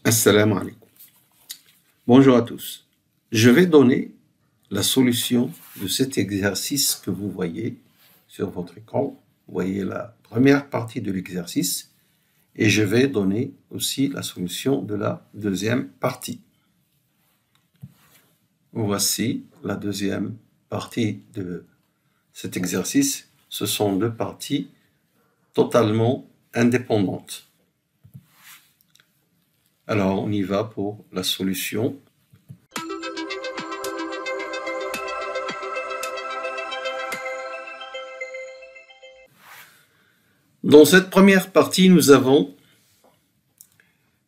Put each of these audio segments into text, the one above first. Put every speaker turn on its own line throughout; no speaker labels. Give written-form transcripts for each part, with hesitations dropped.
Assalamu alaikum. Bonjour à tous. Je vais donner la solution de cet exercice que vous voyez sur votre écran. Vous voyez la première partie de l'exercice et je vais donner aussi la solution de la deuxième partie. Voici la deuxième partie de cet exercice. Ce sont deux parties totalement indépendantes. Alors, on y va pour la solution. Dans cette première partie, nous avons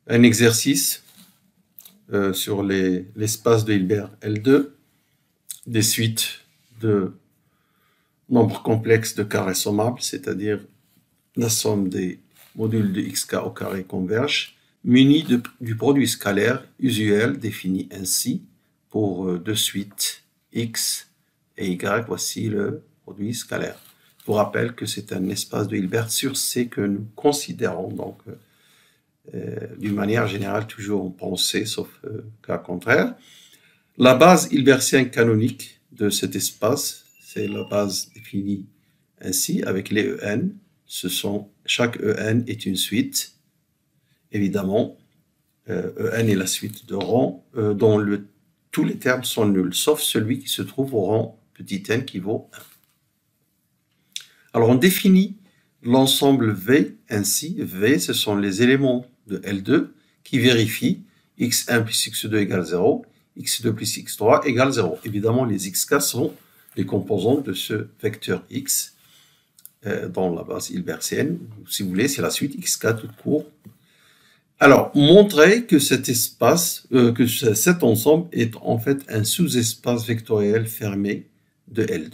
un exercice sur l'espace de Hilbert L2, des suites de nombres complexes de carrés sommables, c'est-à-dire la somme des modules de xk au carré converge, muni du produit scalaire usuel défini ainsi pour deux suites x et y. Voici le produit scalaire. Je vous rappelle que c'est un espace de Hilbert sur C que nous considérons donc d'une manière générale toujours en pensée, sauf cas contraire. La base hilbertienne canonique de cet espace, c'est la base définie ainsi avec les En. Chaque En est une suite. Évidemment, En est la suite de rang dont tous les termes sont nuls, sauf celui qui se trouve au rang petit n qui vaut 1. Alors, on définit l'ensemble V ainsi. V, ce sont les éléments de L2 qui vérifient x1 plus x2 égale 0, x2 plus x3 égale 0. Évidemment, les xk sont les composantes de ce vecteur x dans la base hilbertienne. Si vous voulez, c'est la suite xk tout court. Alors, montrer que cet espace, que cet ensemble est en fait un sous-espace vectoriel fermé de L2.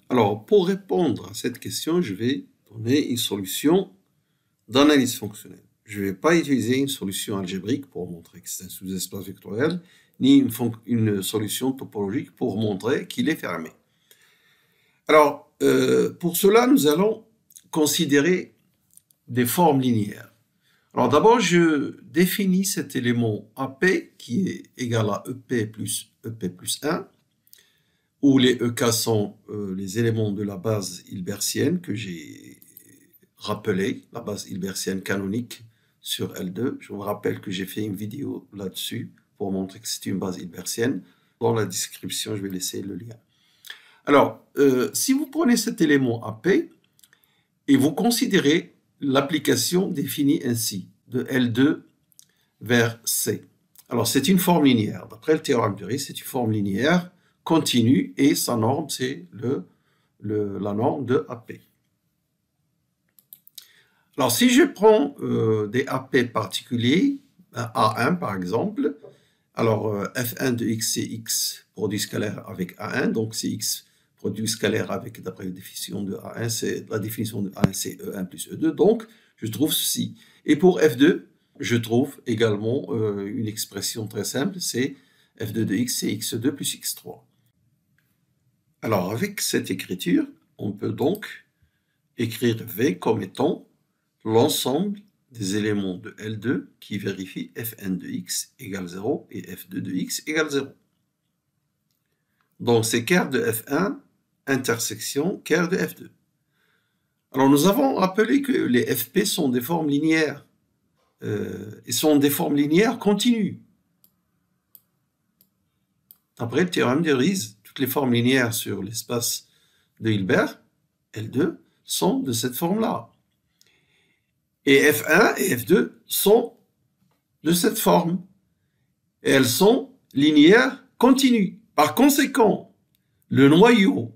Alors, pour répondre à cette question, je vais donner une solution d'analyse fonctionnelle. Je ne vais pas utiliser une solution algébrique pour montrer que c'est un sous-espace vectoriel, ni une solution topologique pour montrer qu'il est fermé. Alors, pour cela, nous allons considérer des formes linéaires. Alors d'abord, je définis cet élément AP qui est égal à EP plus 1, où les EK sont les éléments de la base hilbertienne que j'ai rappelé, la base hilbertienne canonique sur L2. Je vous rappelle que j'ai fait une vidéo là-dessus pour montrer que c'est une base hilbertienne. Dans la description, je vais laisser le lien. Alors, si vous prenez cet élément AP et vous considérez l'application définie ainsi, de L2 vers C. Alors, c'est une forme linéaire. D'après le théorème de Ries, c'est une forme linéaire continue et sa norme, c'est la norme de AP. Alors, si je prends des AP particuliers, A1 par exemple, alors F1 de x, c'est x produit scalaire avec A1, donc c'est x produit scalaire avec, d'après la définition de A1, c'est la définition de A1, c'est E1 plus E2, donc je trouve ceci. Et pour F2, je trouve également une expression très simple, c'est F2 de x, c'est x2 plus x3. Alors, avec cette écriture, on peut donc écrire V comme étant l'ensemble des éléments de L2 qui vérifient Fn de x égale 0 et F2 de x égale 0. Donc, c'est ker de F1 intersection ker de F2. Alors, nous avons rappelé que les FP sont des formes linéaires. Et sont des formes linéaires continues. D'après le théorème de Ries, toutes les formes linéaires sur l'espace de Hilbert, L2, sont de cette forme-là. Et F1 et F2 sont de cette forme. Et elles sont linéaires continues. Par conséquent, le noyau,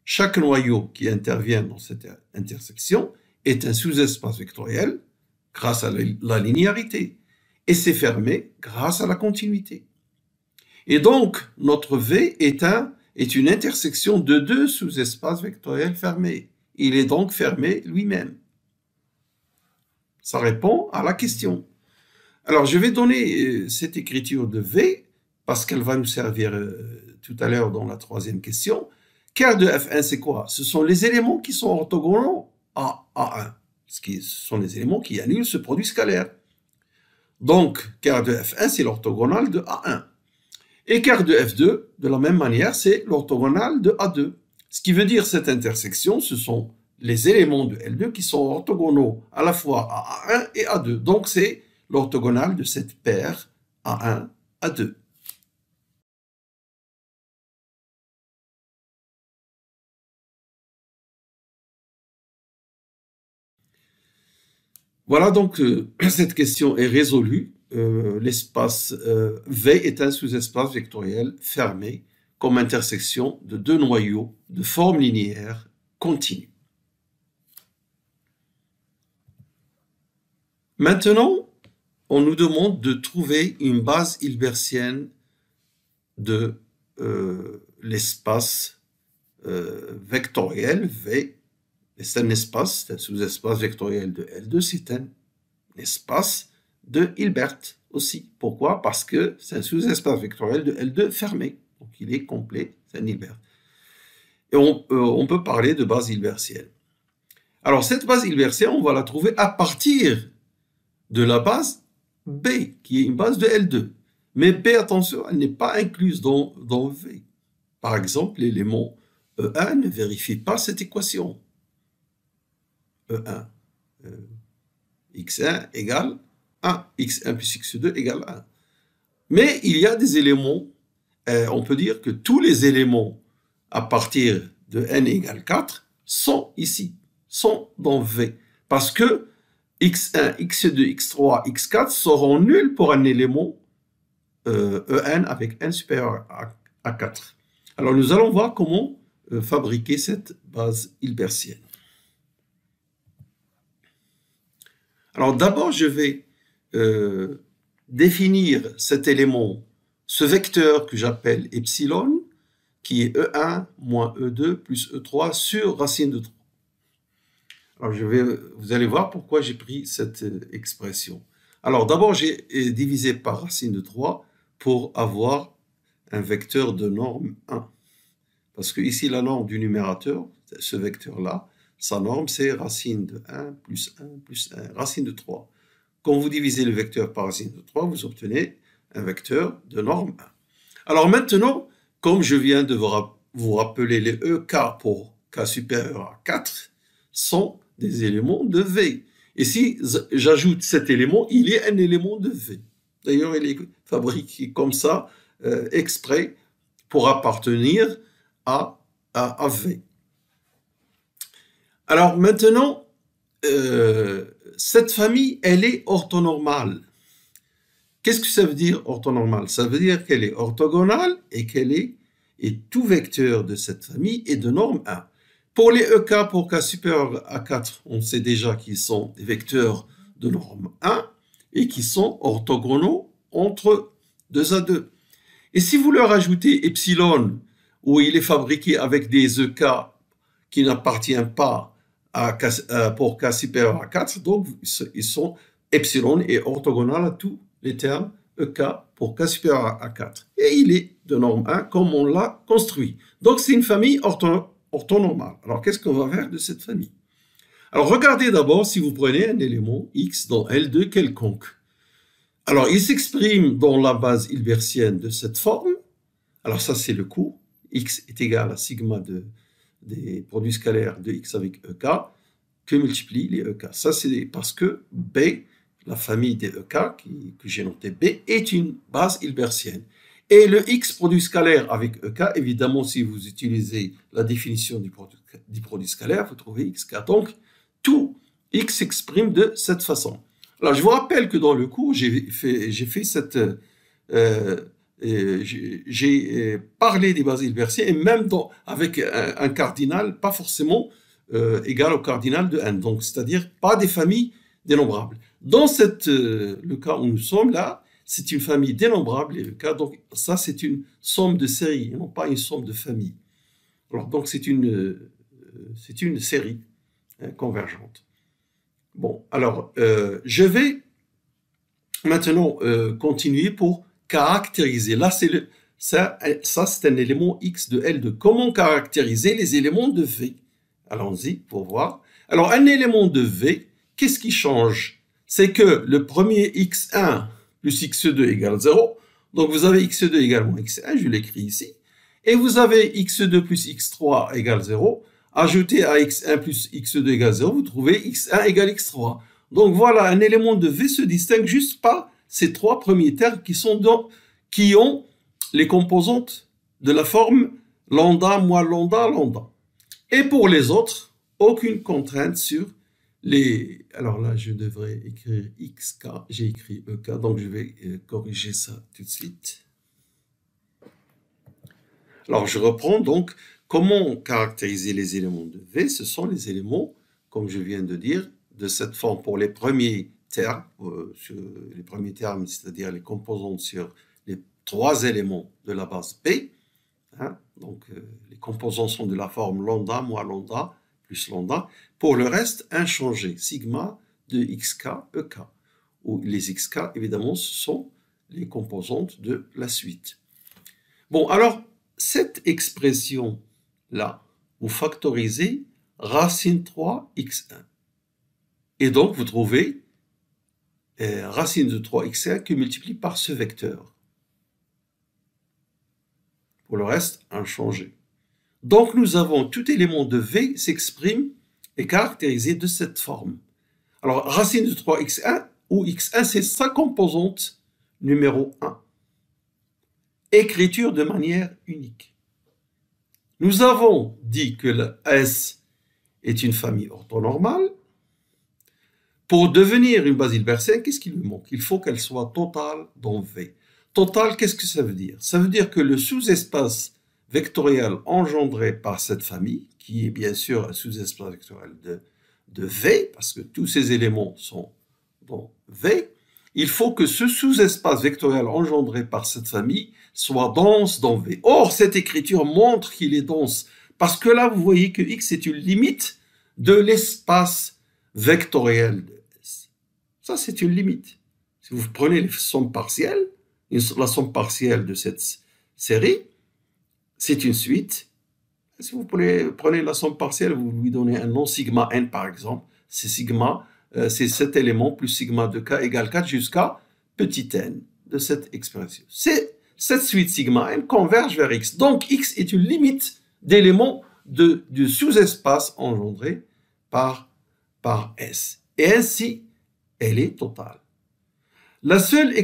chaque noyau qui intervient dans cette intersection est un sous-espace vectoriel grâce à la linéarité, et c'est fermé grâce à la continuité. Et donc, notre V est une intersection de deux sous-espaces vectoriels fermés. Il est donc fermé lui-même. Ça répond à la question. Alors, je vais donner cette écriture de V, parce qu'elle va nous servir tout à l'heure dans la troisième question. Ker de F1, c'est quoi? Ce sont les éléments qui sont orthogonaux à A1. Ce sont les éléments qui annulent ce produit scalaire. Donc, carré de F1, c'est l'orthogonale de A1. Et carré de F2, de la même manière, c'est l'orthogonale de A2. Ce qui veut dire cette intersection, ce sont les éléments de L2 qui sont orthogonaux à la fois à A1 et A2. Donc, c'est l'orthogonale de cette paire A1, A2. Voilà, donc cette question est résolue. L'espace V est un sous-espace vectoriel fermé comme intersection de deux noyaux de forme linéaire continue. Maintenant, on nous demande de trouver une base hilbertienne de l'espace vectoriel V. C'est un espace, c'est un sous-espace vectoriel de L2, c'est un espace de Hilbert aussi. Pourquoi? Parce que c'est un sous-espace vectoriel de L2 fermé. Donc il est complet, c'est un Hilbert. Et on peut parler de base hilbertienne. Alors cette base hilbertienne, on va la trouver à partir de la base B, qui est une base de L2. Mais B, attention, elle n'est pas incluse dans V. Par exemple, l'élément E1 ne vérifie pas cette équation. E1, x1 égale 1, x1 plus x2 égale 1. Mais il y a des éléments, on peut dire que tous les éléments à partir de n égale 4 sont ici, sont dans V. Parce que x1, x2, x3, x4 seront nuls pour un élément En avec n supérieur à 4. Alors nous allons voir comment fabriquer cette base hilbertienne. Alors d'abord, je vais définir cet élément, ce vecteur que j'appelle epsilon, qui est E1 moins E2 plus E3 sur racine de 3. Alors vous allez voir pourquoi j'ai pris cette expression. Alors d'abord, j'ai divisé par racine de 3 pour avoir un vecteur de norme 1. Parce que ici, la norme du numérateur, ce vecteur-là, sa norme, c'est racine de 1 plus 1 plus 1, racine de 3. Quand vous divisez le vecteur par racine de 3, vous obtenez un vecteur de norme 1. Alors maintenant, comme je viens de vous rappeler, les EK pour K supérieur à 4 sont des éléments de V. Et si j'ajoute cet élément, il est un élément de V. D'ailleurs, il est fabriqué comme ça, exprès, pour appartenir à V. Alors maintenant, cette famille, elle est orthonormale. Qu'est-ce que ça veut dire orthonormale? Ça veut dire qu'elle est orthogonale et tout vecteur de cette famille est de norme 1. Pour les EK pour K supérieur à 4, on sait déjà qu'ils sont des vecteurs de norme 1 et qui sont orthogonaux entre 2 à 2. Et si vous leur ajoutez epsilon, où il est fabriqué avec des EK qui n'appartiennent pas pour K supérieur à 4, donc ils sont epsilon et orthogonal à tous les termes EK pour K supérieur à 4. Et il est de norme 1 comme on l'a construit. Donc c'est une famille orthonormale. Alors qu'est-ce qu'on va faire de cette famille? Alors regardez d'abord si vous prenez un élément X dans L2 quelconque. Alors il s'exprime dans la base hilbertienne de cette forme. Alors ça c'est le cours. X est égal à sigma des produits scalaires de X avec EK que multiplient les EK. Ça c'est parce que B, la famille des EK que j'ai noté B, est une base hilbertienne. Et le X produit scalaire avec EK, évidemment, si vous utilisez la définition du produit scalaire, vous trouvez XK. Donc, tout X s'exprime de cette façon. Alors, je vous rappelle que dans le cours, j'ai parlé des bases hilbertiennes, et même avec un cardinal, pas forcément égal au cardinal de n. Donc, c'est-à-dire pas des familles dénombrables. Dans le cas où nous sommes là, c'est une famille dénombrable, et le cas, donc ça c'est une somme de séries, et non pas une somme de familles. Alors donc c'est une série convergente. Bon, alors je vais maintenant continuer pour caractériser. Là, ça c'est un élément X de L2. Comment caractériser les éléments de V? Allons-y pour voir. Alors un élément de V, qu'est-ce qui change? c'est que le premier x1 plus x2 égale 0. Donc vous avez x2 égale moins x1, je l'écris ici. Et vous avez x2 plus x3 égale 0. Ajoutez à x1 plus x2 égale 0, vous trouvez x1 égale x3. Donc voilà, un élément de V se distingue juste par ces trois premiers termes qui ont les composantes de la forme lambda moins lambda lambda. Et pour les autres, aucune contrainte sur les... Alors là, je devrais écrire xk, j'ai écrit ek, donc je vais corriger ça tout de suite. Alors je reprends donc comment caractériser les éléments de V. Ce sont les éléments, comme je viens de dire, de cette forme pour les premiers termes, c'est-à-dire les composantes sur les trois éléments de la base P. Hein, donc les composants sont de la forme lambda moins lambda plus lambda. Pour le reste, inchangé, sigma de xk, ek. Où les xk, évidemment, ce sont les composantes de la suite. Bon, alors, cette expression-là, vous factorisez racine 3 x1. Et donc, vous trouvez racine de 3x1 qui multiplie par ce vecteur. Pour le reste, inchangé. Donc, nous avons tout élément de V s'exprime et caractérisé de cette forme. Alors, racine de 3x1, où x1, c'est sa composante numéro 1. Écriture de manière unique. Nous avons dit que le S est une famille orthonormale. Pour devenir une base hilbertienne, qu'est-ce qu'il lui manque? Il faut qu'elle soit totale dans V. Totale, qu'est-ce que ça veut dire? Ça veut dire que le sous-espace vectoriel engendré par cette famille, qui est bien sûr un sous-espace vectoriel de V, parce que tous ces éléments sont dans V, il faut que ce sous-espace vectoriel engendré par cette famille soit dense dans V. Or, cette écriture montre qu'il est dense, parce que là, vous voyez que X est une limite de l'espace vectoriel de S. Ça, c'est une limite. Si vous prenez les sommes partielles, la somme partielle de cette série, c'est une suite. Si vous prenez la somme partielle, vous lui donnez un nom sigma n par exemple, c'est sigma, c'est cet élément plus sigma de k égale 4 jusqu'à petit n de cette expression. Cette suite sigma n converge vers x. Donc x est une limite d'éléments du sous-espace engendré par S. Et ainsi, elle est totale. La seule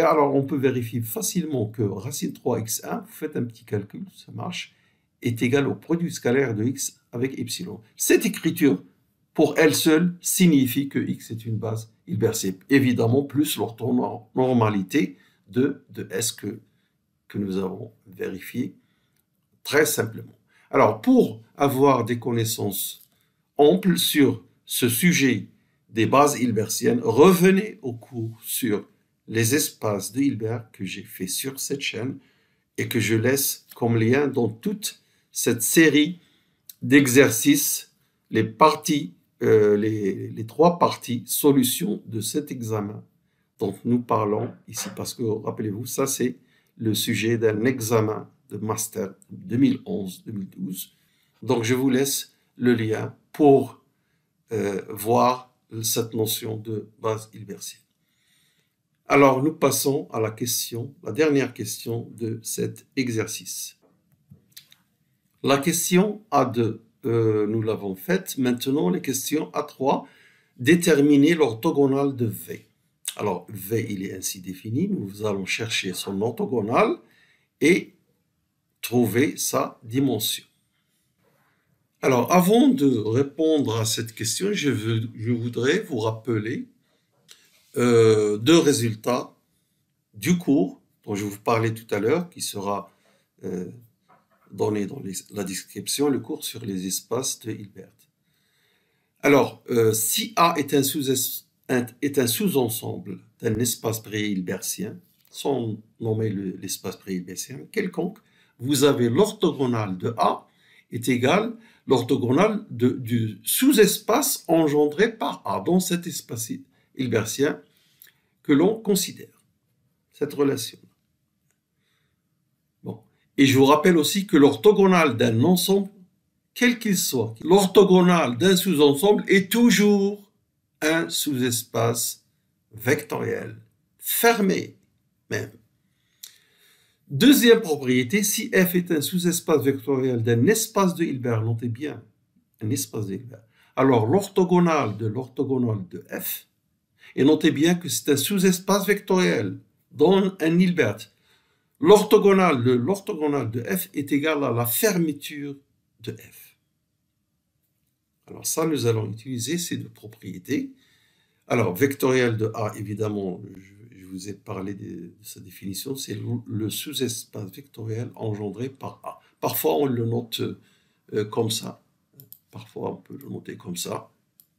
alors on peut vérifier facilement que racine 3x1, vous faites un petit calcul, ça marche, est égal au produit scalaire de x avec epsilon. Cette écriture, pour elle seule, signifie que x est une base hilbertienne. Évidemment, plus l'orthonormalité de S que nous avons vérifié très simplement. Alors, pour avoir des connaissances amples sur ce sujet des bases hilbertiennes, revenez au cours sur les espaces de Hilbert que j'ai fait sur cette chaîne et que je laisse comme lien dans toute cette série d'exercices, les trois parties solutions de cet examen dont nous parlons ici. Parce que, rappelez-vous, ça c'est le sujet d'un examen de master 2011-2012. Donc, je vous laisse le lien pour voir cette notion de base hilbertienne. Alors, nous passons à la dernière question de cet exercice. La question A2, nous l'avons faite. Maintenant, les questions A3, déterminer l'orthogonale de V. Alors, V, il est ainsi défini. Nous allons chercher son orthogonale et trouver sa dimension. Alors, avant de répondre à cette question, je voudrais vous rappeler deux résultats du cours dont je vous parlais tout à l'heure, qui sera donné dans la description, le cours sur les espaces de Hilbert. Alors, si A est un sous-ensemble d'un espace pré-hilbertien, sans nommer l'espace pré-hilbertien quelconque, vous avez l'orthogonale de A est égale l'orthogonale du sous-espace engendré par A, dans cet espace hilbertien que l'on considère, cette relation. Bon. Et je vous rappelle aussi que l'orthogonale d'un ensemble, quel qu'il soit, l'orthogonale d'un sous-ensemble est toujours un sous-espace vectoriel, fermé même. Deuxième propriété, si f est un sous-espace vectoriel d'un espace de Hilbert, notez bien, un espace de Hilbert, alors l'orthogonale de f, et notez bien que c'est un sous-espace vectoriel dans un Hilbert. L'orthogonale de f est égale à la fermeture de f. Alors ça, nous allons utiliser ces deux propriétés. Alors, vectoriel de A, évidemment, je vous ai parlé de sa définition, c'est le sous-espace vectoriel engendré par A. Parfois, on le note comme ça. Parfois, on peut le noter comme ça.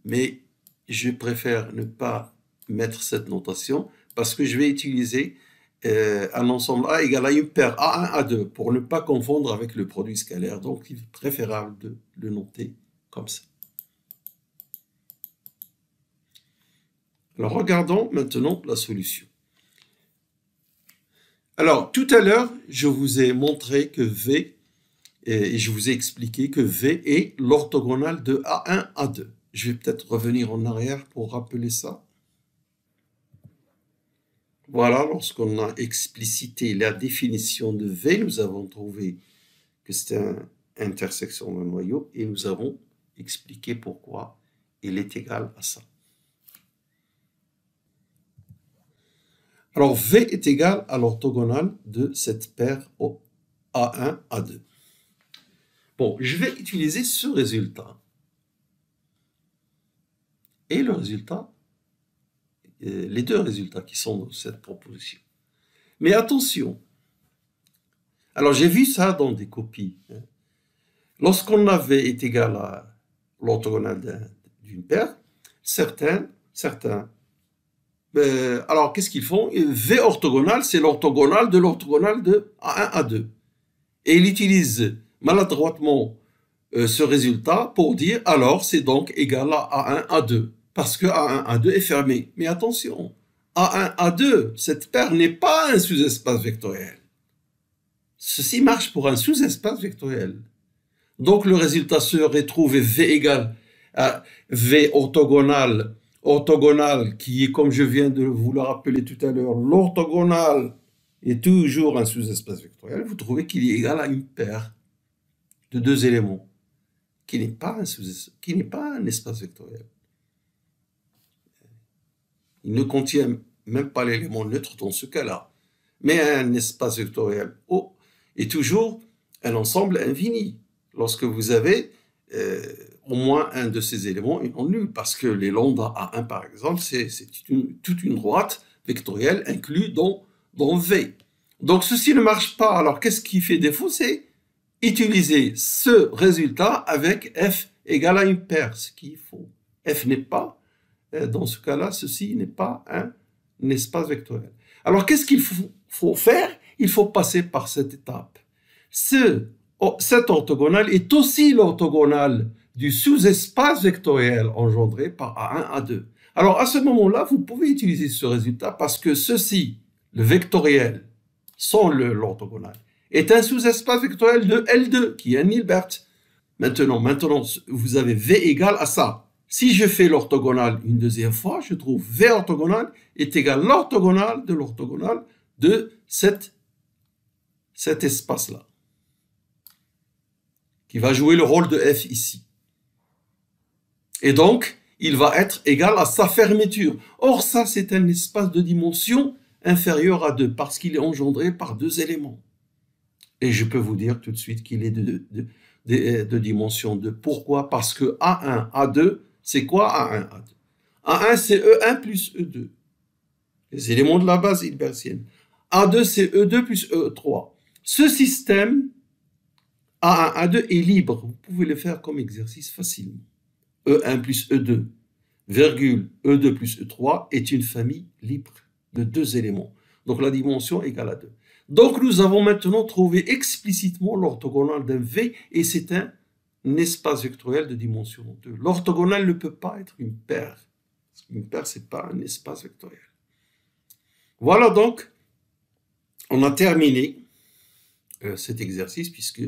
Mais je préfère ne pas mettre cette notation parce que je vais utiliser un ensemble A égale à une paire A1, A2 pour ne pas confondre avec le produit scalaire. Donc, il est préférable de le noter comme ça. Alors, regardons maintenant la solution. Alors, tout à l'heure, je vous ai montré que V, et je vous ai expliqué que V est l'orthogonale de A1, A2. Je vais peut-être revenir en arrière pour rappeler ça. Voilà, lorsqu'on a explicité la définition de V, nous avons trouvé que c'était une intersection d'un noyau et nous avons expliqué pourquoi il est égal à ça. Alors, V est égal à l'orthogonale de cette paire A1, A2. Bon, je vais utiliser ce résultat. Et le résultat, les deux résultats qui sont dans cette proposition. Mais attention, alors j'ai vu ça dans des copies. Lorsqu'on avait est égal à l'orthogonale d'une paire, certains alors, qu'est-ce qu'ils font? V orthogonale, c'est l'orthogonale de A1, A2. Et ils utilisent maladroitement ce résultat pour dire, alors, c'est donc égal à A1, A2. Parce que A1, A2 est fermé. Mais attention, A1, A2, cette paire n'est pas un sous-espace vectoriel. Ceci marche pour un sous-espace vectoriel. Donc, le résultat serait trouvé V égale à V orthogonale qui est, comme je viens de vous le rappeler tout à l'heure, l'orthogonale est toujours un sous-espace vectoriel, vous trouvez qu'il est égal à une paire de deux éléments, qui n'est pas un espace vectoriel. Il ne contient même pas l'élément neutre dans ce cas-là. Mais un espace vectoriel O est toujours un ensemble infini. Lorsque vous avez au moins un de ces éléments est non nul, parce que les lambda A1, par exemple, c'est toute une droite vectorielle inclue dans V. Donc, ceci ne marche pas. Alors, qu'est-ce qui fait défaut? C'est utiliser ce résultat avec F égale à une paire, ce qu'il faut. F n'est pas, dans ce cas-là, ceci n'est pas un espace vectoriel. Alors, qu'est-ce qu'il faut faire? Il faut passer par cette étape. Cette orthogonale est aussi l'orthogonale du sous-espace vectoriel engendré par A1, A2. Alors, à ce moment-là, vous pouvez utiliser ce résultat parce que ceci, le vectoriel, sans l'orthogonale, est un sous-espace vectoriel de L2, qui est un Hilbert. Maintenant, vous avez V égale à ça. Si je fais l'orthogonale une deuxième fois, je trouve V orthogonale est égal à l'orthogonale de cet espace-là, qui va jouer le rôle de F ici. Et donc, il va être égal à sa fermeture. Or, ça, c'est un espace de dimension inférieure à 2, parce qu'il est engendré par deux éléments. Et je peux vous dire tout de suite qu'il est de dimension 2. Pourquoi? Parce que A1, A2, c'est quoi A1, A2? A1, c'est E1 plus E2. Les éléments de la base hilbertienne. A2, c'est E2 plus E3. Ce système, A1, A2 est libre. Vous pouvez le faire comme exercice facilement. E1 plus E2, virgule, E2 plus E3 est une famille libre de deux éléments. Donc la dimension égale à 2. Donc nous avons maintenant trouvé explicitement l'orthogonale d'un V et c'est un espace vectoriel de dimension 2. L'orthogonale ne peut pas être une paire. Une paire, ce n'est pas un espace vectoriel. Voilà donc, on a terminé cet exercice puisque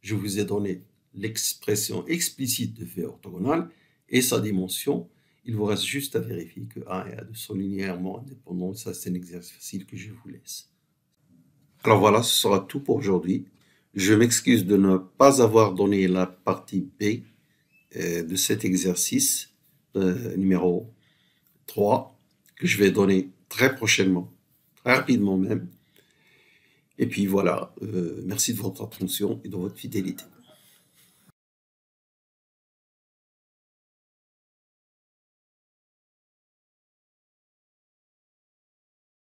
je vous ai donné l'expression explicite de V orthogonale et sa dimension. Il vous reste juste à vérifier que A et A2 sont linéairement indépendants. Ça, c'est un exercice facile que je vous laisse. Alors voilà, ce sera tout pour aujourd'hui. Je m'excuse de ne pas avoir donné la partie B de cet exercice numéro 3, que je vais donner très prochainement, très rapidement même. Et puis voilà, merci de votre attention et de votre fidélité.